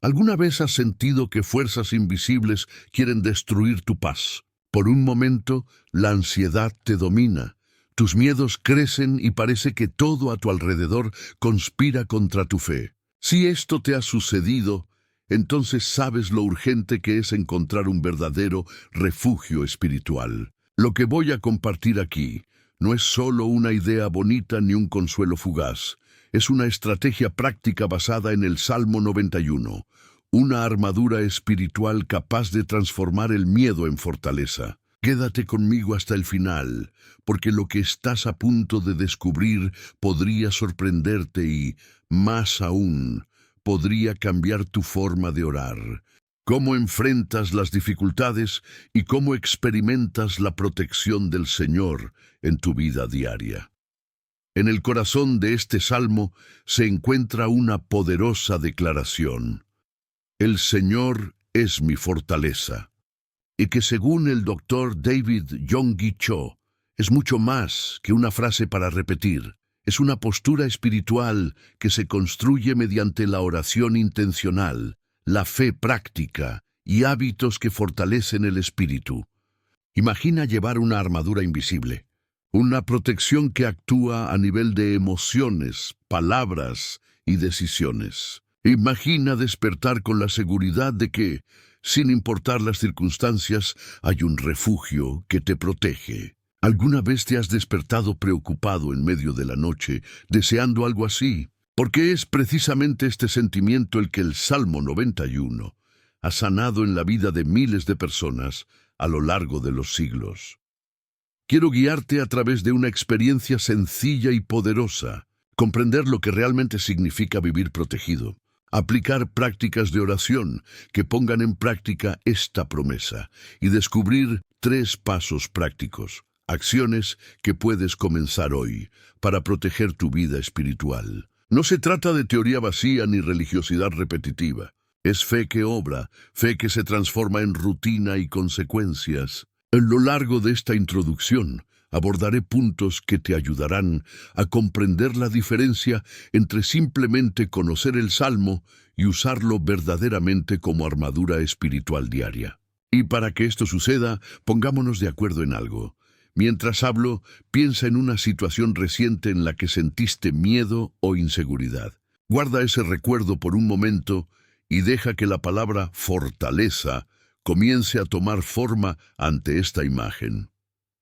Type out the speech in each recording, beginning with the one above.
¿Alguna vez has sentido que fuerzas invisibles quieren destruir tu paz? Por un momento, la ansiedad te domina. Tus miedos crecen y parece que todo a tu alrededor conspira contra tu fe. Si esto te ha sucedido, entonces sabes lo urgente que es encontrar un verdadero refugio espiritual. Lo que voy a compartir aquí no es solo una idea bonita ni un consuelo fugaz. Es una estrategia práctica basada en el Salmo 91, una armadura espiritual capaz de transformar el miedo en fortaleza. Quédate conmigo hasta el final, porque lo que estás a punto de descubrir podría sorprenderte y, más aún, podría cambiar tu forma de orar. Cómo enfrentas las dificultades y cómo experimentas la protección del Señor en tu vida diaria. En el corazón de este salmo se encuentra una poderosa declaración: el Señor es mi fortaleza. Y que según el doctor David Yonggi Cho, es mucho más que una frase para repetir. Es una postura espiritual que se construye mediante la oración intencional, la fe práctica y hábitos que fortalecen el espíritu. Imagina llevar una armadura invisible, una protección que actúa a nivel de emociones, palabras y decisiones. Imagina despertar con la seguridad de que, sin importar las circunstancias, hay un refugio que te protege. ¿Alguna vez te has despertado preocupado en medio de la noche, deseando algo así? Porque es precisamente este sentimiento el que el Salmo 91 ha sanado en la vida de miles de personas a lo largo de los siglos. Quiero guiarte a través de una experiencia sencilla y poderosa, comprender lo que realmente significa vivir protegido, aplicar prácticas de oración que pongan en práctica esta promesa y descubrir 3 pasos prácticos, acciones que puedes comenzar hoy para proteger tu vida espiritual. No se trata de teoría vacía ni religiosidad repetitiva. Es fe que obra, fe que se transforma en rutina y consecuencias. A lo largo de esta introducción, abordaré puntos que te ayudarán a comprender la diferencia entre simplemente conocer el Salmo y usarlo verdaderamente como armadura espiritual diaria. Y para que esto suceda, pongámonos de acuerdo en algo. Mientras hablo, piensa en una situación reciente en la que sentiste miedo o inseguridad. Guarda ese recuerdo por un momento y deja que la palabra fortaleza comience a tomar forma ante esta imagen.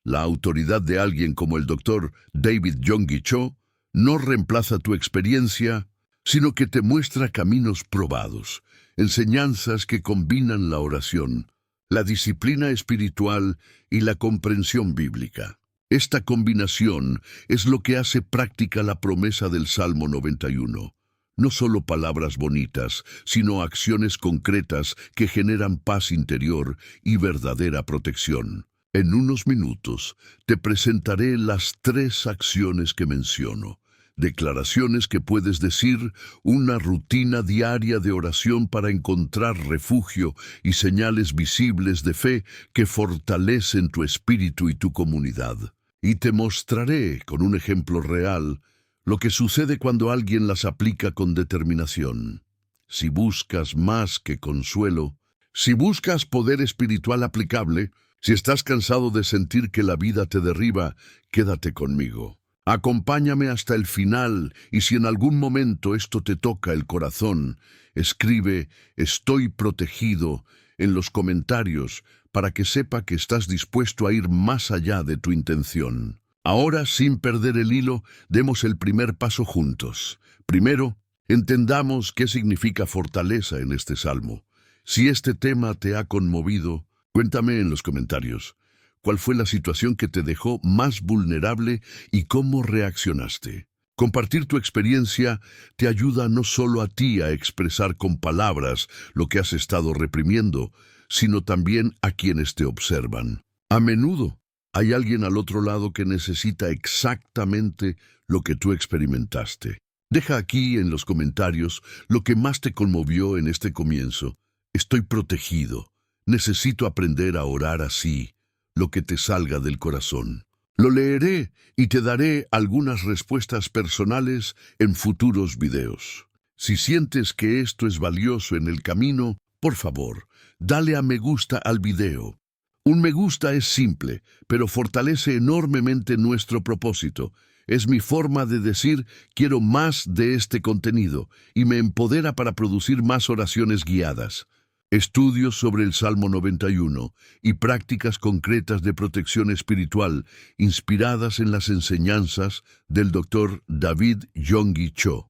La autoridad de alguien como el doctor David Yonggi Cho no reemplaza tu experiencia, sino que te muestra caminos probados, enseñanzas que combinan la oración, la disciplina espiritual y la comprensión bíblica. Esta combinación es lo que hace práctica la promesa del Salmo 91. No solo palabras bonitas, sino acciones concretas que generan paz interior y verdadera protección. En unos minutos te presentaré las 3 acciones que menciono. Declaraciones que puedes decir, una rutina diaria de oración para encontrar refugio y señales visibles de fe que fortalecen tu espíritu y tu comunidad. Y te mostraré, con un ejemplo real, lo que sucede cuando alguien las aplica con determinación. Si buscas más que consuelo, si buscas poder espiritual aplicable, si estás cansado de sentir que la vida te derriba, quédate conmigo. Acompáñame hasta el final y si en algún momento esto te toca el corazón, escribe "Estoy protegido" en los comentarios para que sepa que estás dispuesto a ir más allá de tu intención. Ahora, sin perder el hilo, demos el primer paso juntos. Primero, entendamos qué significa fortaleza en este salmo. Si este tema te ha conmovido, cuéntame en los comentarios. ¿Cuál fue la situación que te dejó más vulnerable y cómo reaccionaste? Compartir tu experiencia te ayuda no solo a ti a expresar con palabras lo que has estado reprimiendo, sino también a quienes te observan. A menudo hay alguien al otro lado que necesita exactamente lo que tú experimentaste. Deja aquí en los comentarios lo que más te conmovió en este comienzo. Estoy protegido. Necesito aprender a orar así, lo que te salga del corazón. Lo leeré y te daré algunas respuestas personales en futuros videos. Si sientes que esto es valioso en el camino, por favor, dale a me gusta al video. Un me gusta es simple, pero fortalece enormemente nuestro propósito. Es mi forma de decir, quiero más de este contenido, y me empodera para producir más oraciones guiadas. Estudios sobre el Salmo 91 y prácticas concretas de protección espiritual inspiradas en las enseñanzas del Dr. David Yonggi Cho.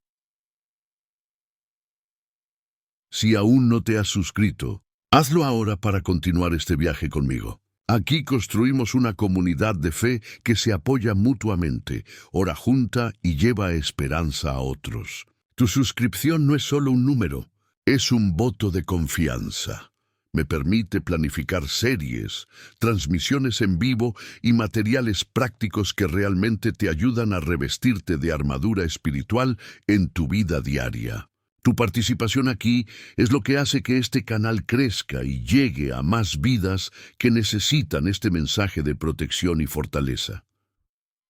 Si aún no te has suscrito, hazlo ahora para continuar este viaje conmigo. Aquí construimos una comunidad de fe que se apoya mutuamente, ora junta y lleva esperanza a otros. Tu suscripción no es solo un número, es un voto de confianza. Me permite planificar series, transmisiones en vivo y materiales prácticos que realmente te ayudan a revestirte de armadura espiritual en tu vida diaria. Tu participación aquí es lo que hace que este canal crezca y llegue a más vidas que necesitan este mensaje de protección y fortaleza.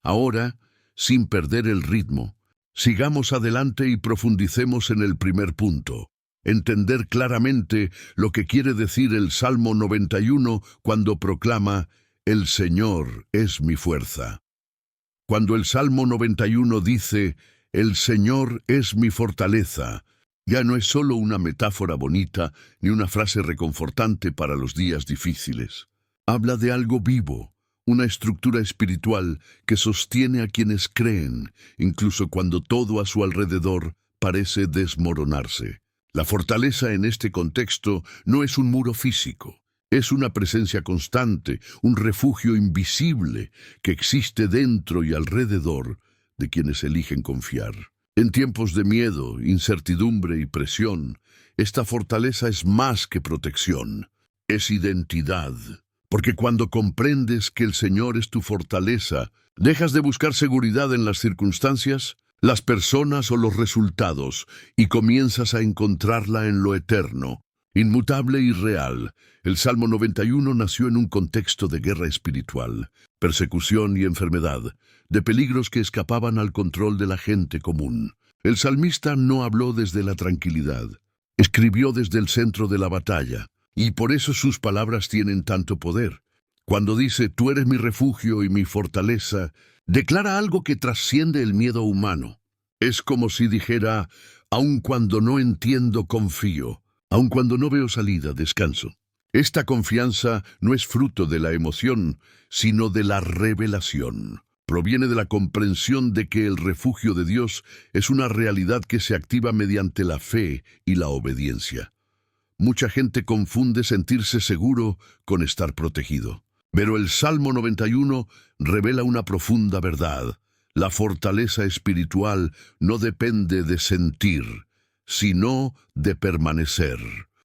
Ahora, sin perder el ritmo, sigamos adelante y profundicemos en el primer punto. Entender claramente lo que quiere decir el Salmo 91 cuando proclama, «El Señor es mi fuerza». Cuando el Salmo 91 dice, «El Señor es mi fortaleza», ya no es solo una metáfora bonita ni una frase reconfortante para los días difíciles. Habla de algo vivo, una estructura espiritual que sostiene a quienes creen, incluso cuando todo a su alrededor parece desmoronarse. La fortaleza en este contexto no es un muro físico, es una presencia constante, un refugio invisible que existe dentro y alrededor de quienes eligen confiar. En tiempos de miedo, incertidumbre y presión, esta fortaleza es más que protección, es identidad. Porque cuando comprendes que el Señor es tu fortaleza, dejas de buscar seguridad en las circunstancias, las personas o los resultados, y comienzas a encontrarla en lo eterno, inmutable y real. El Salmo 91 nació en un contexto de guerra espiritual, persecución y enfermedad, de peligros que escapaban al control de la gente común. El salmista no habló desde la tranquilidad, escribió desde el centro de la batalla, y por eso sus palabras tienen tanto poder. Cuando dice, «Tú eres mi refugio y mi fortaleza», declara algo que trasciende el miedo humano. Es como si dijera, «Aun cuando no entiendo, confío. Aun cuando no veo salida, descanso». Esta confianza no es fruto de la emoción, sino de la revelación. Proviene de la comprensión de que el refugio de Dios es una realidad que se activa mediante la fe y la obediencia. Mucha gente confunde sentirse seguro con estar protegido. Pero el Salmo 91 revela una profunda verdad. La fortaleza espiritual no depende de sentir, sino de permanecer.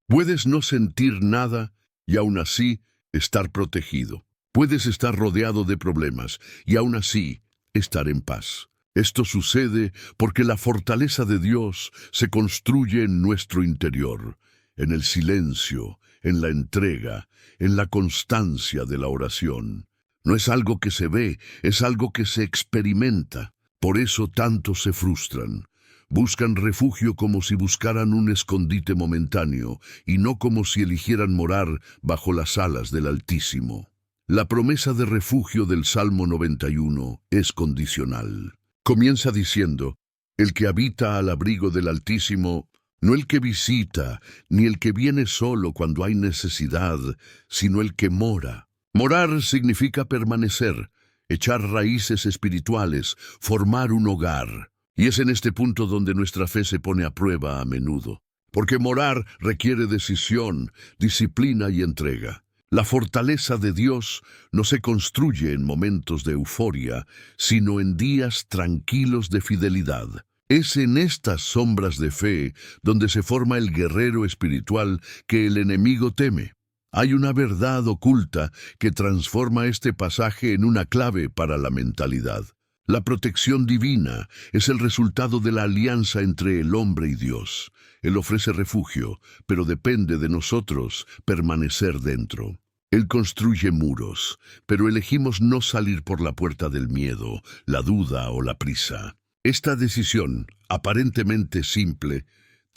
Puedes no sentir nada y aún así estar protegido. Puedes estar rodeado de problemas y aún así estar en paz. Esto sucede porque la fortaleza de Dios se construye en nuestro interior, en el silencio, en la entrega, en la constancia de la oración. No es algo que se ve, es algo que se experimenta. Por eso tantos se frustran. Buscan refugio como si buscaran un escondite momentáneo y no como si eligieran morar bajo las alas del Altísimo. La promesa de refugio del Salmo 91 es condicional. Comienza diciendo, «El que habita al abrigo del Altísimo», no el que visita, ni el que viene solo cuando hay necesidad, sino el que mora. Morar significa permanecer, echar raíces espirituales, formar un hogar. Y es en este punto donde nuestra fe se pone a prueba a menudo. Porque morar requiere decisión, disciplina y entrega. La fortaleza de Dios no se construye en momentos de euforia, sino en días tranquilos de fidelidad. Es en estas sombras de fe donde se forma el guerrero espiritual que el enemigo teme. Hay una verdad oculta que transforma este pasaje en una clave para la mentalidad. La protección divina es el resultado de la alianza entre el hombre y Dios. Él ofrece refugio, pero depende de nosotros permanecer dentro. Él construye muros, pero elegimos no salir por la puerta del miedo, la duda o la prisa. Esta decisión, aparentemente simple,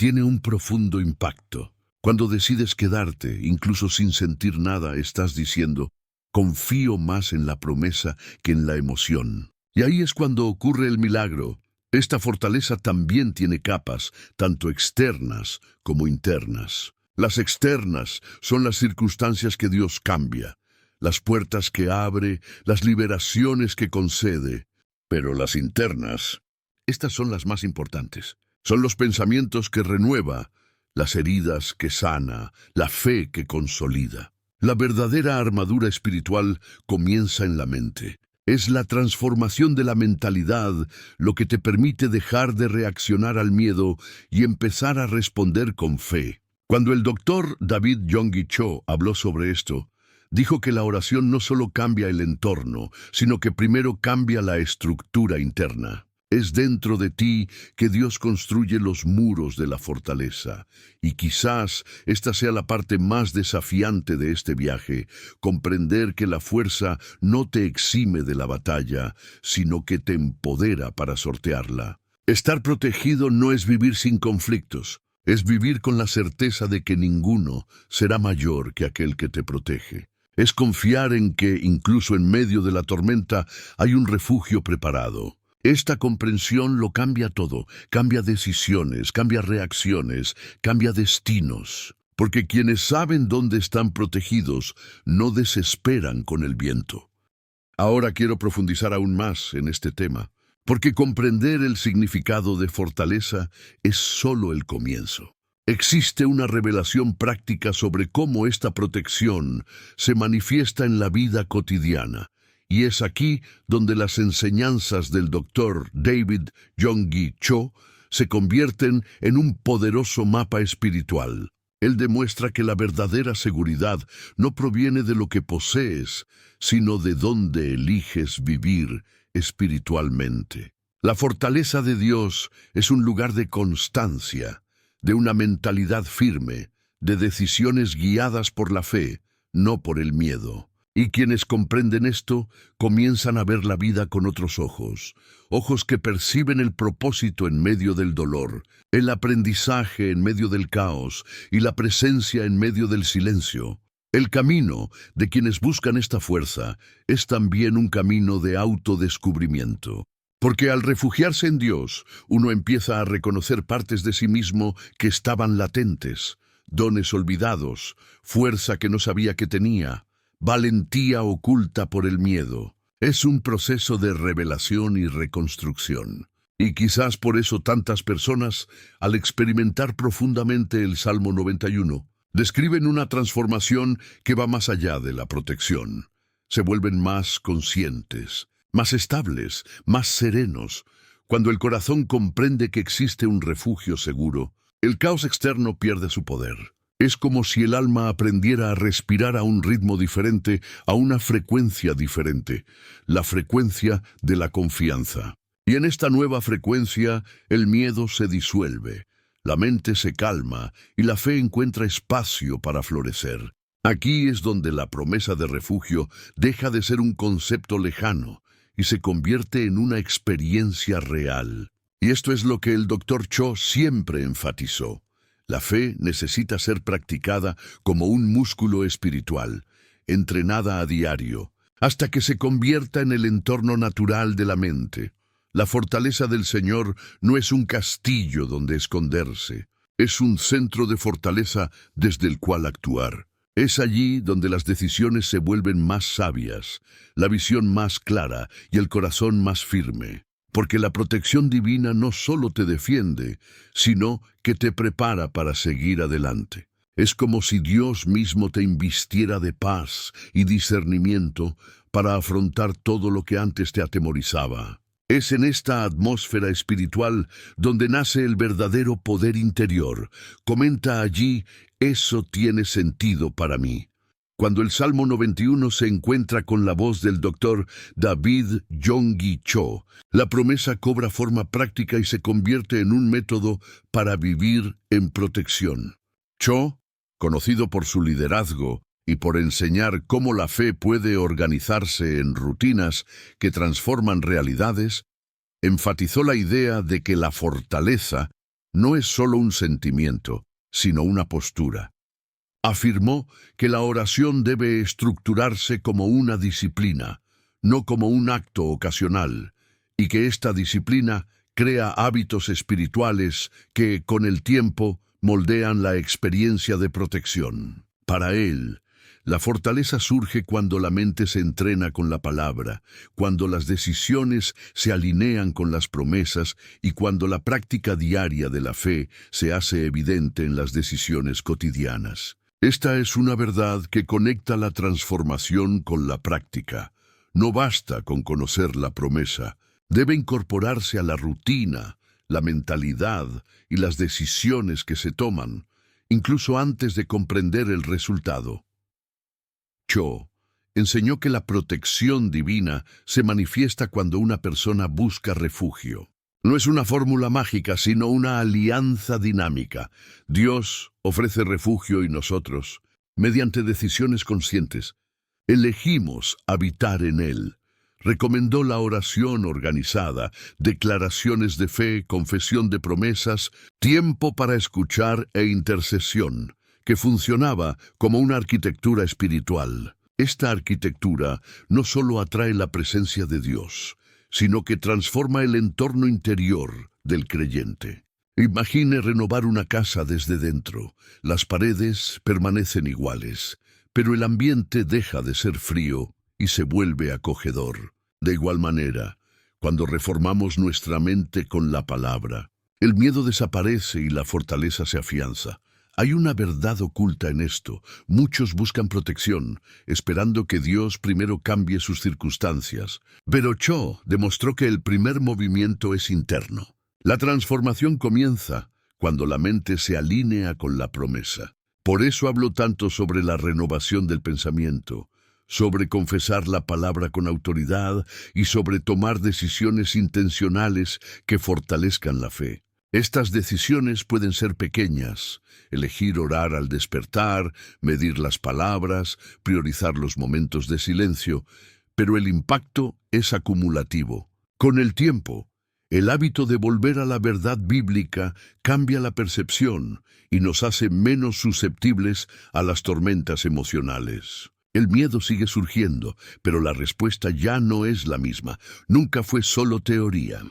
tiene un profundo impacto. Cuando decides quedarte, incluso sin sentir nada, estás diciendo, confío más en la promesa que en la emoción. Y ahí es cuando ocurre el milagro. Esta fortaleza también tiene capas, tanto externas como internas. Las externas son las circunstancias que Dios cambia, las puertas que abre, las liberaciones que concede. Pero las internas, estas son las más importantes. Son los pensamientos que renueva, las heridas que sana, la fe que consolida. La verdadera armadura espiritual comienza en la mente. Es la transformación de la mentalidad lo que te permite dejar de reaccionar al miedo y empezar a responder con fe. Cuando el doctor David Yonggi Cho habló sobre esto, dijo que la oración no solo cambia el entorno, sino que primero cambia la estructura interna. Es dentro de ti que Dios construye los muros de la fortaleza. Y quizás esta sea la parte más desafiante de este viaje, comprender que la fuerza no te exime de la batalla, sino que te empodera para sortearla. Estar protegido no es vivir sin conflictos, es vivir con la certeza de que ninguno será mayor que aquel que te protege. Es confiar en que, incluso en medio de la tormenta, hay un refugio preparado. Esta comprensión lo cambia todo, cambia decisiones, cambia reacciones, cambia destinos. Porque quienes saben dónde están protegidos no desesperan con el viento. Ahora quiero profundizar aún más en este tema, porque comprender el significado de fortaleza es solo el comienzo. Existe una revelación práctica sobre cómo esta protección se manifiesta en la vida cotidiana. Y es aquí donde las enseñanzas del Dr. David Yonggi Cho se convierten en un poderoso mapa espiritual. Él demuestra que la verdadera seguridad no proviene de lo que posees, sino de dónde eliges vivir espiritualmente. La fortaleza de Dios es un lugar de constancia, de una mentalidad firme, de decisiones guiadas por la fe, no por el miedo. Y quienes comprenden esto comienzan a ver la vida con otros ojos, ojos que perciben el propósito en medio del dolor, el aprendizaje en medio del caos y la presencia en medio del silencio. El camino de quienes buscan esta fuerza es también un camino de autodescubrimiento. Porque al refugiarse en Dios, uno empieza a reconocer partes de sí mismo que estaban latentes, dones olvidados, fuerza que no sabía que tenía, valentía oculta por el miedo. Es un proceso de revelación y reconstrucción. Y quizás por eso tantas personas, al experimentar profundamente el Salmo 91, describen una transformación que va más allá de la protección. Se vuelven más conscientes, más estables, más serenos. Cuando el corazón comprende que existe un refugio seguro, el caos externo pierde su poder. Es como si el alma aprendiera a respirar a un ritmo diferente, a una frecuencia diferente, la frecuencia de la confianza. Y en esta nueva frecuencia, el miedo se disuelve, la mente se calma y la fe encuentra espacio para florecer. Aquí es donde la promesa de refugio deja de ser un concepto lejano y se convierte en una experiencia real. Y esto es lo que el Dr. Cho siempre enfatizó. La fe necesita ser practicada como un músculo espiritual, entrenada a diario, hasta que se convierta en el entorno natural de la mente. La fortaleza del Señor no es un castillo donde esconderse, es un centro de fortaleza desde el cual actuar. Es allí donde las decisiones se vuelven más sabias, la visión más clara y el corazón más firme. Porque la protección divina no solo te defiende, sino que te prepara para seguir adelante. Es como si Dios mismo te invistiera de paz y discernimiento para afrontar todo lo que antes te atemorizaba. Es en esta atmósfera espiritual donde nace el verdadero poder interior. Comenta allí, eso tiene sentido para mí. Cuando el Salmo 91 se encuentra con la voz del Dr. David Yonggi Cho, la promesa cobra forma práctica y se convierte en un método para vivir en protección. Cho, conocido por su liderazgo y por enseñar cómo la fe puede organizarse en rutinas que transforman realidades, enfatizó la idea de que la fortaleza no es solo un sentimiento, sino una postura. Afirmó que la oración debe estructurarse como una disciplina, no como un acto ocasional, y que esta disciplina crea hábitos espirituales que, con el tiempo, moldean la experiencia de protección. Para él, la fortaleza surge cuando la mente se entrena con la palabra, cuando las decisiones se alinean con las promesas y cuando la práctica diaria de la fe se hace evidente en las decisiones cotidianas. Esta es una verdad que conecta la transformación con la práctica. No basta con conocer la promesa, debe incorporarse a la rutina, la mentalidad y las decisiones que se toman, incluso antes de comprender el resultado. Cho enseñó que la protección divina se manifiesta cuando una persona busca refugio. No es una fórmula mágica, sino una alianza dinámica. Dios ofrece refugio y nosotros, mediante decisiones conscientes, elegimos habitar en Él. Recomendó la oración organizada, declaraciones de fe, confesión de promesas, tiempo para escuchar e intercesión, que funcionaba como una arquitectura espiritual. Esta arquitectura no solo atrae la presencia de Dios, sino que transforma el entorno interior del creyente. Imagine renovar una casa desde dentro. Las paredes permanecen iguales, pero el ambiente deja de ser frío y se vuelve acogedor. De igual manera, cuando reformamos nuestra mente con la palabra, el miedo desaparece y la fortaleza se afianza. Hay una verdad oculta en esto. Muchos buscan protección, esperando que Dios primero cambie sus circunstancias. Pero Cho demostró que el primer movimiento es interno. La transformación comienza cuando la mente se alinea con la promesa. Por eso habló tanto sobre la renovación del pensamiento, sobre confesar la palabra con autoridad y sobre tomar decisiones intencionales que fortalezcan la fe. Estas decisiones pueden ser pequeñas: elegir orar al despertar, medir las palabras, priorizar los momentos de silencio, pero el impacto es acumulativo. Con el tiempo, el hábito de volver a la verdad bíblica cambia la percepción y nos hace menos susceptibles a las tormentas emocionales. El miedo sigue surgiendo, pero la respuesta ya no es la misma. Nunca fue solo teoría.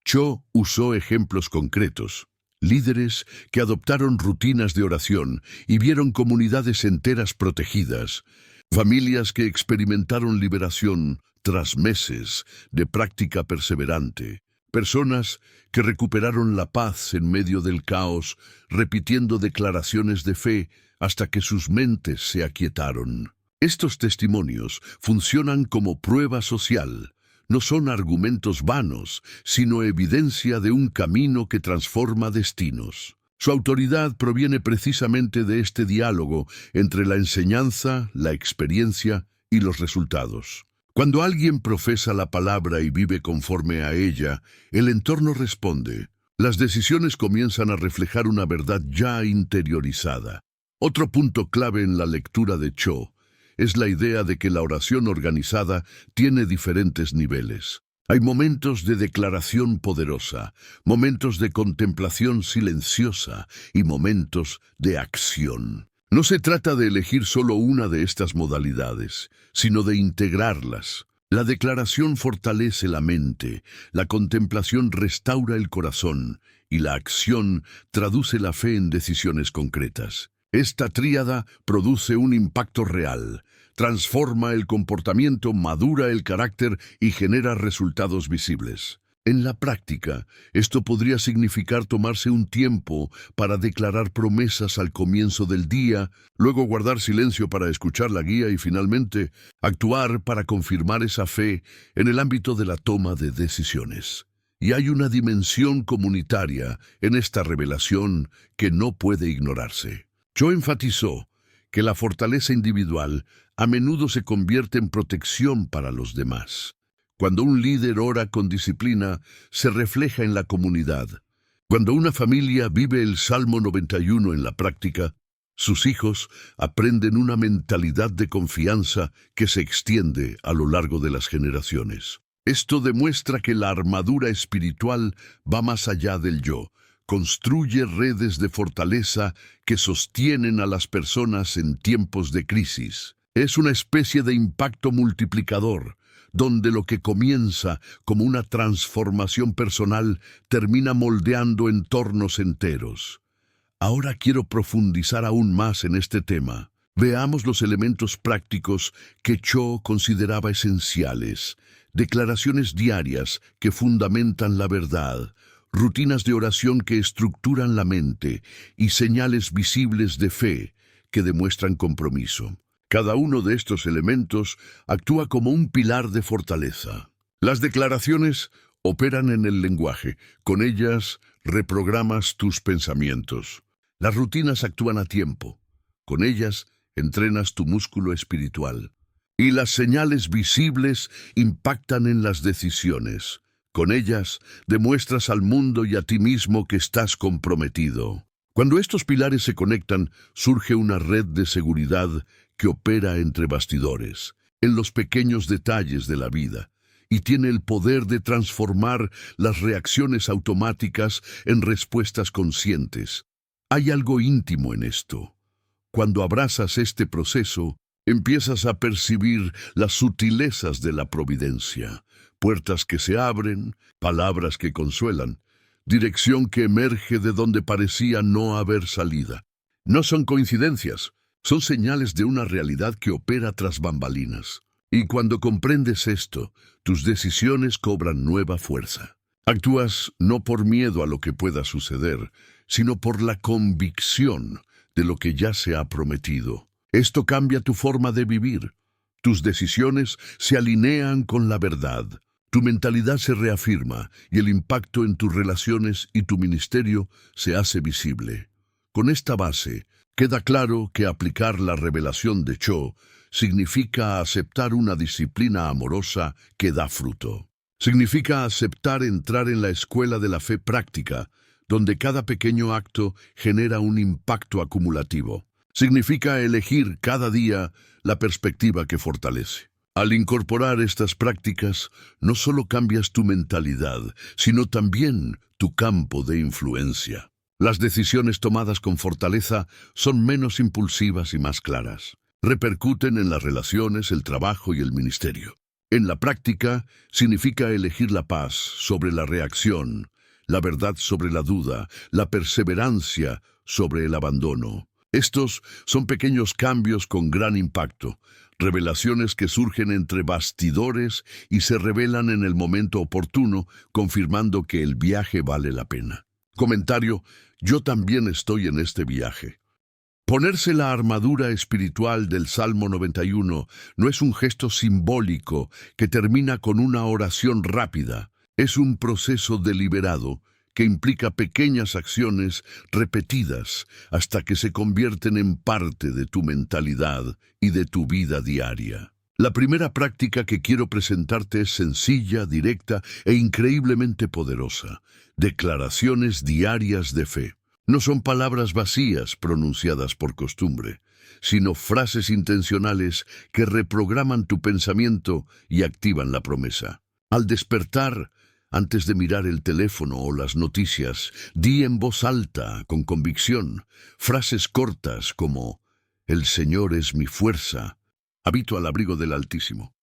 Cho usó ejemplos concretos, líderes que adoptaron rutinas de oración y vieron comunidades enteras protegidas, familias que experimentaron liberación tras meses de práctica perseverante, personas que recuperaron la paz en medio del caos, repitiendo declaraciones de fe hasta que sus mentes se aquietaron. Estos testimonios funcionan como prueba social. No son argumentos vanos, sino evidencia de un camino que transforma destinos. Su autoridad proviene precisamente de este diálogo entre la enseñanza, la experiencia y los resultados. Cuando alguien profesa la palabra y vive conforme a ella, el entorno responde. Las decisiones comienzan a reflejar una verdad ya interiorizada. Otro punto clave en la lectura de Cho es la idea de que la oración organizada tiene diferentes niveles. Hay momentos de declaración poderosa, momentos de contemplación silenciosa y momentos de acción. No se trata de elegir solo una de estas modalidades, sino de integrarlas. La declaración fortalece la mente, la contemplación restaura el corazón y la acción traduce la fe en decisiones concretas. Esta tríada produce un impacto real, transforma el comportamiento, madura el carácter y genera resultados visibles. En la práctica, esto podría significar tomarse un tiempo para declarar promesas al comienzo del día, luego guardar silencio para escuchar la guía y finalmente actuar para confirmar esa fe en el ámbito de la toma de decisiones. Y hay una dimensión comunitaria en esta revelación que no puede ignorarse. Cho enfatizó que la fortaleza individual a menudo se convierte en protección para los demás. Cuando un líder ora con disciplina, se refleja en la comunidad. Cuando una familia vive el Salmo 91 en la práctica, sus hijos aprenden una mentalidad de confianza que se extiende a lo largo de las generaciones. Esto demuestra que la armadura espiritual va más allá del yo. construye redes de fortaleza que sostienen a las personas en tiempos de crisis. Es una especie de impacto multiplicador, donde lo que comienza como una transformación personal termina moldeando entornos enteros. Ahora quiero profundizar aún más en este tema. Veamos los elementos prácticos que Cho consideraba esenciales: declaraciones diarias que fundamentan la verdad, rutinas de oración que estructuran la mente y señales visibles de fe que demuestran compromiso. Cada uno de estos elementos actúa como un pilar de fortaleza. Las declaraciones operan en el lenguaje. Con ellas reprogramas tus pensamientos. Las rutinas actúan a tiempo. Con ellas entrenas tu músculo espiritual. Y las señales visibles impactan en las decisiones. Con ellas demuestras al mundo y a ti mismo que estás comprometido. Cuando estos pilares se conectan, surge una red de seguridad que opera entre bastidores, en los pequeños detalles de la vida, y tiene el poder de transformar las reacciones automáticas en respuestas conscientes. Hay algo íntimo en esto. Cuando abrazas este proceso, empiezas a percibir las sutilezas de la providencia, puertas que se abren, palabras que consuelan, dirección que emerge de donde parecía no haber salida. No son coincidencias, son señales de una realidad que opera tras bambalinas. Y cuando comprendes esto, tus decisiones cobran nueva fuerza. Actúas no por miedo a lo que pueda suceder, sino por la convicción de lo que ya se ha prometido. Esto cambia tu forma de vivir. Tus decisiones se alinean con la verdad. Tu mentalidad se reafirma y el impacto en tus relaciones y tu ministerio se hace visible. Con esta base, queda claro que aplicar la revelación de Cho significa aceptar una disciplina amorosa que da fruto. Significa aceptar entrar en la escuela de la fe práctica, donde cada pequeño acto genera un impacto acumulativo. Significa elegir cada día la perspectiva que fortalece. Al incorporar estas prácticas, no solo cambias tu mentalidad, sino también tu campo de influencia. Las decisiones tomadas con fortaleza son menos impulsivas y más claras. Repercuten en las relaciones, el trabajo y el ministerio. En la práctica, significa elegir la paz sobre la reacción, la verdad sobre la duda, la perseverancia sobre el abandono. Estos son pequeños cambios con gran impacto, revelaciones que surgen entre bastidores y se revelan en el momento oportuno, confirmando que el viaje vale la pena. Comentario: yo también estoy en este viaje. Ponerse la armadura espiritual del Salmo 91 no es un gesto simbólico que termina con una oración rápida. Es un proceso deliberado que implica pequeñas acciones repetidas hasta que se convierten en parte de tu mentalidad y de tu vida diaria. La primera práctica que quiero presentarte es sencilla, directa e increíblemente poderosa: declaraciones diarias de fe. No son palabras vacías pronunciadas por costumbre, sino frases intencionales que reprograman tu pensamiento y activan la promesa. Al despertar, antes de mirar el teléfono o las noticias, di en voz alta, con convicción, frases cortas como: «El Señor es mi fuerza, habito al abrigo del Altísimo,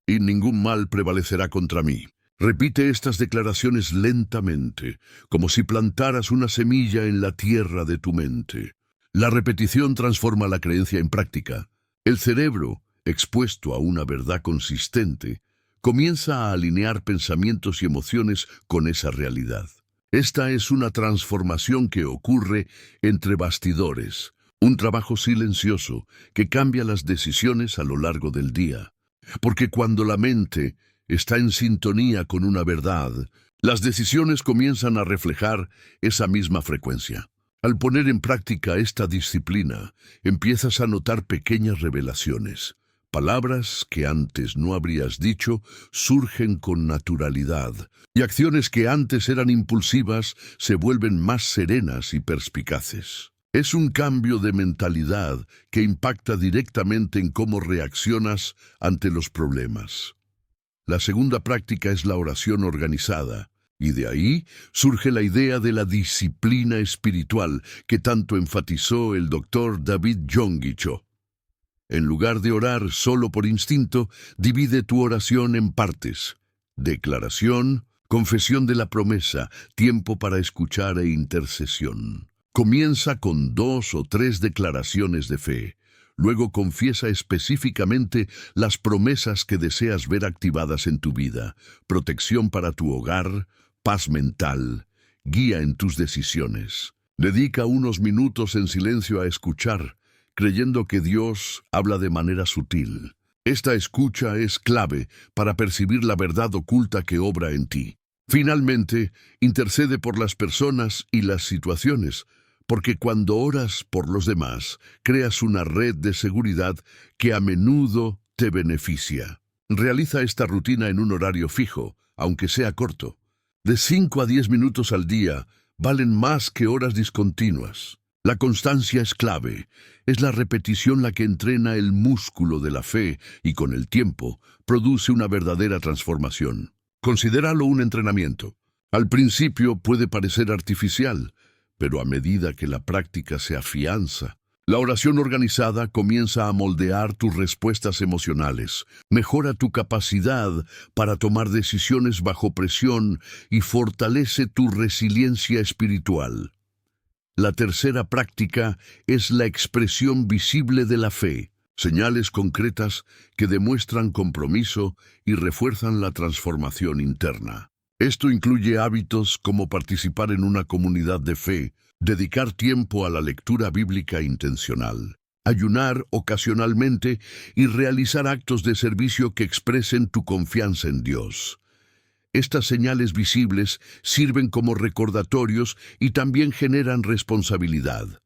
y ningún mal prevalecerá contra mí». Repite estas declaraciones lentamente, como si plantaras una semilla en la tierra de tu mente. La repetición transforma la creencia en práctica. El cerebro, expuesto a una verdad consistente, comienza a alinear pensamientos y emociones con esa realidad. Esta es una transformación que ocurre entre bastidores, un trabajo silencioso que cambia las decisiones a lo largo del día. Porque cuando la mente está en sintonía con una verdad, las decisiones comienzan a reflejar esa misma frecuencia. Al poner en práctica esta disciplina, empiezas a notar pequeñas revelaciones. Palabras que antes no habrías dicho surgen con naturalidad, y acciones que antes eran impulsivas se vuelven más serenas y perspicaces. Es un cambio de mentalidad que impacta directamente en cómo reaccionas ante los problemas. La segunda práctica es la oración organizada. Y de ahí surge la idea de la disciplina espiritual que tanto enfatizó el doctor David Yonggi Cho. En lugar de orar solo por instinto, divide tu oración en partes: declaración, confesión de la promesa, tiempo para escuchar e intercesión. Comienza con 2 o 3 declaraciones de fe. Luego confiesa específicamente las promesas que deseas ver activadas en tu vida: protección para tu hogar, paz mental, guía en tus decisiones. Dedica unos minutos en silencio a escuchar, creyendo que Dios habla de manera sutil. Esta escucha es clave para percibir la verdad oculta que obra en ti. Finalmente, intercede por las personas y las situaciones, porque cuando oras por los demás, creas una red de seguridad que a menudo te beneficia. Realiza esta rutina en un horario fijo, aunque sea corto. De 5 a 10 minutos al día valen más que horas discontinuas. La constancia es clave. Es la repetición la que entrena el músculo de la fe y con el tiempo produce una verdadera transformación. Considéralo un entrenamiento. Al principio puede parecer artificial, pero a medida que la práctica se afianza, la oración organizada comienza a moldear tus respuestas emocionales, mejora tu capacidad para tomar decisiones bajo presión y fortalece tu resiliencia espiritual. La tercera práctica es la expresión visible de la fe, señales concretas que demuestran compromiso y refuerzan la transformación interna. Esto incluye hábitos como participar en una comunidad de fe, dedicar tiempo a la lectura bíblica intencional, ayunar ocasionalmente y realizar actos de servicio que expresen tu confianza en Dios. Estas señales visibles sirven como recordatorios y también generan responsabilidad.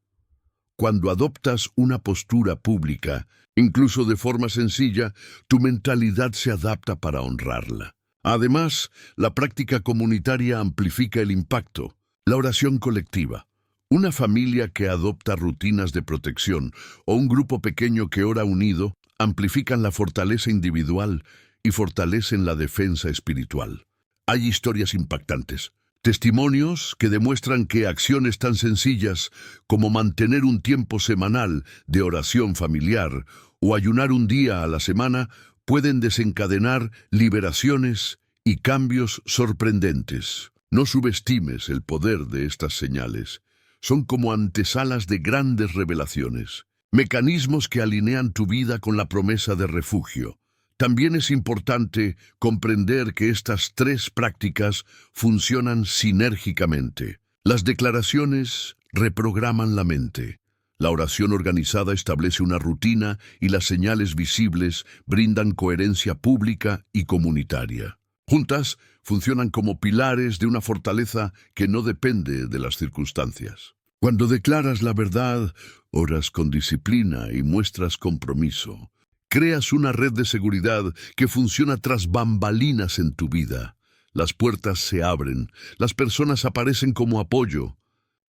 Cuando adoptas una postura pública, incluso de forma sencilla, tu mentalidad se adapta para honrarla. Además, la práctica comunitaria amplifica el impacto. La oración colectiva. Una familia que adopta rutinas de protección o un grupo pequeño que ora unido amplifican la fortaleza individual y fortalecen la defensa espiritual. Hay historias impactantes, testimonios que demuestran que acciones tan sencillas como mantener un tiempo semanal de oración familiar o ayunar un día a la semana pueden desencadenar liberaciones y cambios sorprendentes. No subestimes el poder de estas señales. Son como antesalas de grandes revelaciones, mecanismos que alinean tu vida con la promesa de refugio. También es importante comprender que estas 3 prácticas funcionan sinérgicamente. Las declaraciones reprograman la mente. La oración organizada establece una rutina y las señales visibles brindan coherencia pública y comunitaria. Juntas, funcionan como pilares de una fortaleza que no depende de las circunstancias. Cuando declaras la verdad, oras con disciplina y muestras compromiso. Creas una red de seguridad que funciona tras bambalinas en tu vida. Las puertas se abren, las personas aparecen como apoyo,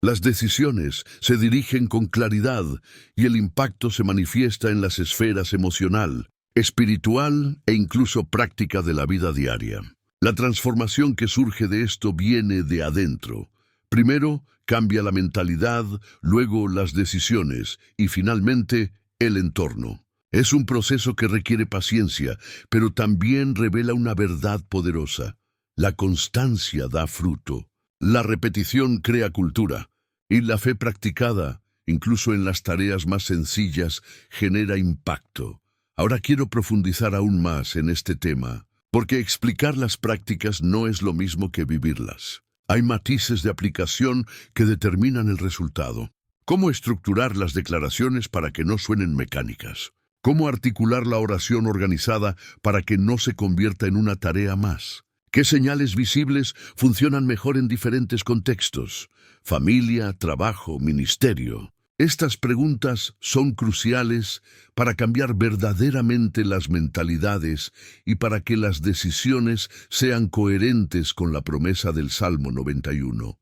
las decisiones se dirigen con claridad y el impacto se manifiesta en las esferas emocional, espiritual e incluso práctica de la vida diaria. La transformación que surge de esto viene de adentro. Primero, cambia la mentalidad, luego las decisiones y finalmente el entorno. Es un proceso que requiere paciencia, pero también revela una verdad poderosa. La constancia da fruto. La repetición crea cultura. Y la fe practicada, incluso en las tareas más sencillas, genera impacto. Ahora quiero profundizar aún más en este tema, porque explicar las prácticas no es lo mismo que vivirlas. Hay matices de aplicación que determinan el resultado. ¿Cómo estructurar las declaraciones para que no suenen mecánicas? ¿Cómo articular la oración organizada para que no se convierta en una tarea más? ¿Qué señales visibles funcionan mejor en diferentes contextos? Familia, trabajo, ministerio. Estas preguntas son cruciales para cambiar verdaderamente las mentalidades y para que las decisiones sean coherentes con la promesa del Salmo 91.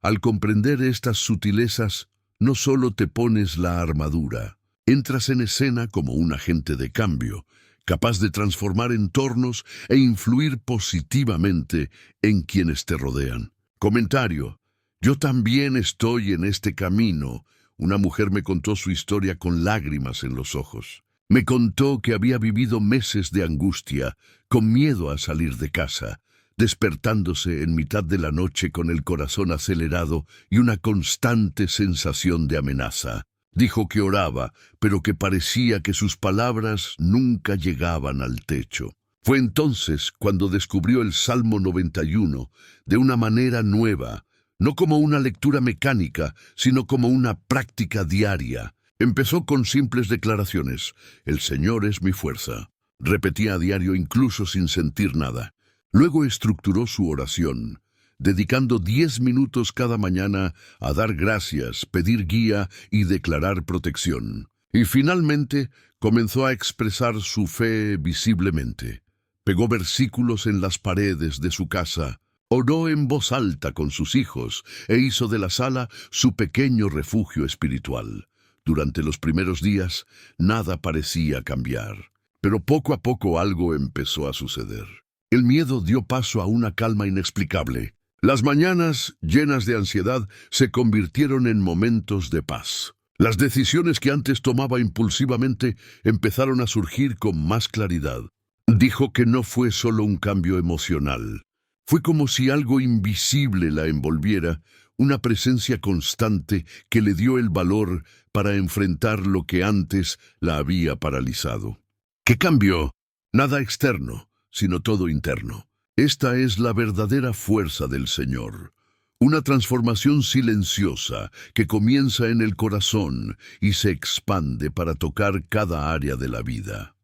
Al comprender estas sutilezas, no solo te pones la armadura, entras en escena como un agente de cambio capaz de transformar entornos e influir positivamente en quienes te rodean. Comentario: yo también estoy en este camino. Una mujer me contó su historia con lágrimas en los ojos. Me contó que había vivido meses de angustia, con miedo a salir de casa, despertándose en mitad de la noche con el corazón acelerado y una constante sensación de amenaza. Dijo que oraba, pero que parecía que sus palabras nunca llegaban al techo. Fue entonces cuando descubrió el Salmo 91 de una manera nueva, no como una lectura mecánica, sino como una práctica diaria. Empezó con simples declaraciones: el Señor es mi fuerza. Repetía a diario incluso sin sentir nada. Luego estructuró su oración, dedicando 10 minutos cada mañana a dar gracias, pedir guía y declarar protección. Y finalmente comenzó a expresar su fe visiblemente. Pegó versículos en las paredes de su casa, oró en voz alta con sus hijos e hizo de la sala su pequeño refugio espiritual. Durante los primeros días, nada parecía cambiar, pero poco a poco algo empezó a suceder. El miedo dio paso a una calma inexplicable. Las mañanas, llenas de ansiedad, se convirtieron en momentos de paz. Las decisiones que antes tomaba impulsivamente empezaron a surgir con más claridad. Dijo que no fue solo un cambio emocional. Fue como si algo invisible la envolviera, una presencia constante que le dio el valor para enfrentar lo que antes la había paralizado. ¿Qué cambió? Nada externo, sino todo interno. Esta es la verdadera fuerza del Señor. Una transformación silenciosa que comienza en el corazón y se expande para tocar cada área de la vida.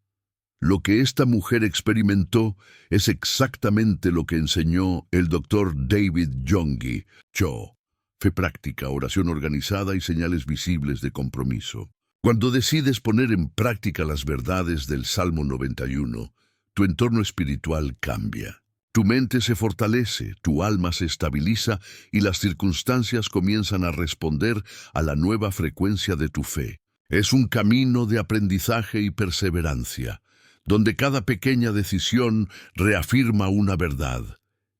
Lo que esta mujer experimentó es exactamente lo que enseñó el Dr. David Yonggi Cho. Fe práctica, oración organizada y señales visibles de compromiso. Cuando decides poner en práctica las verdades del Salmo 91, tu entorno espiritual cambia. Tu mente se fortalece, tu alma se estabiliza y las circunstancias comienzan a responder a la nueva frecuencia de tu fe. Es un camino de aprendizaje y perseverancia, donde cada pequeña decisión reafirma una verdad: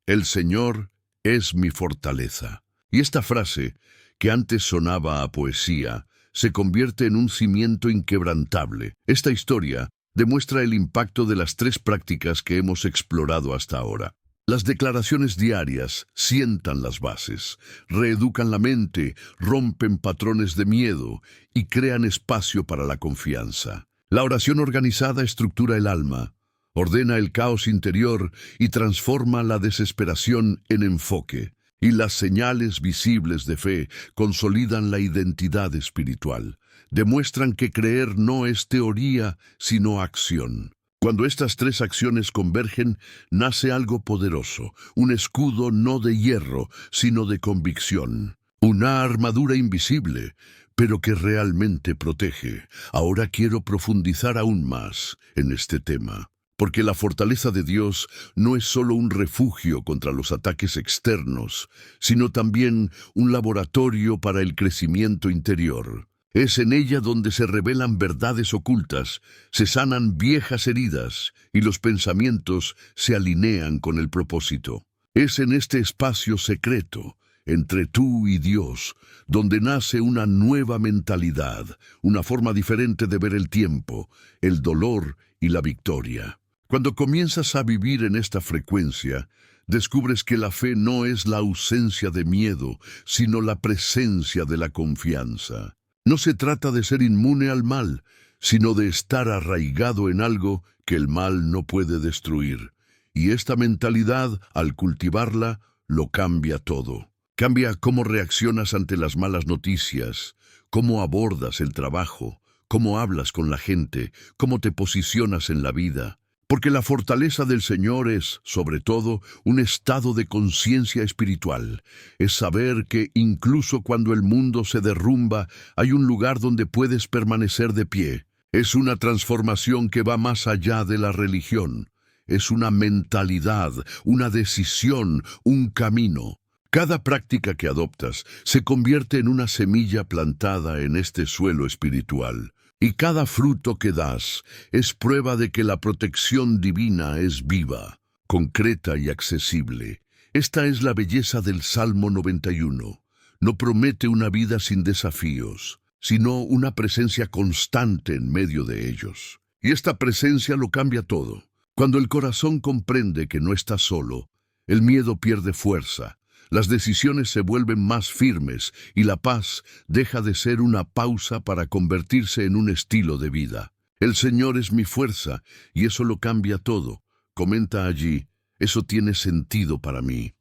el Señor es mi fortaleza. Y esta frase, que antes sonaba a poesía, se convierte en un cimiento inquebrantable. Esta historia demuestra el impacto de las 3 prácticas que hemos explorado hasta ahora. Las declaraciones diarias sientan las bases, reeducan la mente, rompen patrones de miedo y crean espacio para la confianza. La oración organizada estructura el alma, ordena el caos interior y transforma la desesperación en enfoque. Y las señales visibles de fe consolidan la identidad espiritual. Demuestran que creer no es teoría, sino acción. Cuando estas 3 acciones convergen, nace algo poderoso, un escudo no de hierro, sino de convicción. Una armadura invisible, pero que realmente protege. Ahora quiero profundizar aún más en este tema, porque la fortaleza de Dios no es solo un refugio contra los ataques externos, sino también un laboratorio para el crecimiento interior. Es en ella donde se revelan verdades ocultas, se sanan viejas heridas y los pensamientos se alinean con el propósito. Es en este espacio secreto, entre tú y Dios, donde nace una nueva mentalidad, una forma diferente de ver el tiempo, el dolor y la victoria. Cuando comienzas a vivir en esta frecuencia, descubres que la fe no es la ausencia de miedo, sino la presencia de la confianza. No se trata de ser inmune al mal, sino de estar arraigado en algo que el mal no puede destruir. Y esta mentalidad, al cultivarla, lo cambia todo. Cambia cómo reaccionas ante las malas noticias, cómo abordas el trabajo, cómo hablas con la gente, cómo te posicionas en la vida. Porque la fortaleza del Señor es, sobre todo, un estado de conciencia espiritual. Es saber que incluso cuando el mundo se derrumba, hay un lugar donde puedes permanecer de pie. Es una transformación que va más allá de la religión. Es una mentalidad, una decisión, un camino. Cada práctica que adoptas se convierte en una semilla plantada en este suelo espiritual. Y cada fruto que das es prueba de que la protección divina es viva, concreta y accesible. Esta es la belleza del Salmo 91. No promete una vida sin desafíos, sino una presencia constante en medio de ellos. Y esta presencia lo cambia todo. Cuando el corazón comprende que no está solo, el miedo pierde fuerza, las decisiones se vuelven más firmes y la paz deja de ser una pausa para convertirse en un estilo de vida. El Señor es mi fuerza y eso lo cambia todo. Comenta allí, eso tiene sentido para mí.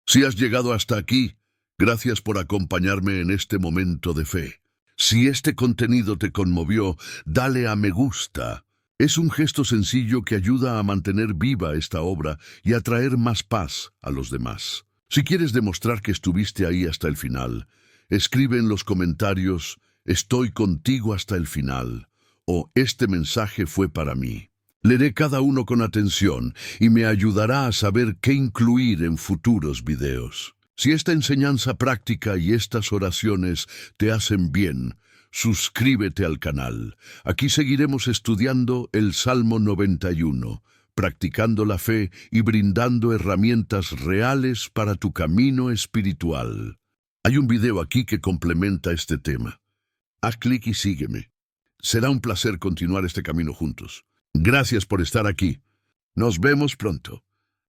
Si has llegado hasta aquí, gracias por acompañarme en este momento de fe. Si este contenido te conmovió, dale a me gusta. Es un gesto sencillo que ayuda a mantener viva esta obra y a traer más paz a los demás. Si quieres demostrar que estuviste ahí hasta el final, escribe en los comentarios, estoy contigo hasta el final, o este mensaje fue para mí. Leeré cada uno con atención y me ayudará a saber qué incluir en futuros videos. Si esta enseñanza práctica y estas oraciones te hacen bien, suscríbete al canal. Aquí seguiremos estudiando el Salmo 91, practicando la fe y brindando herramientas reales para tu camino espiritual. Hay un video aquí que complementa este tema. Haz clic y sígueme. Será un placer continuar este camino juntos. Gracias por estar aquí. Nos vemos pronto.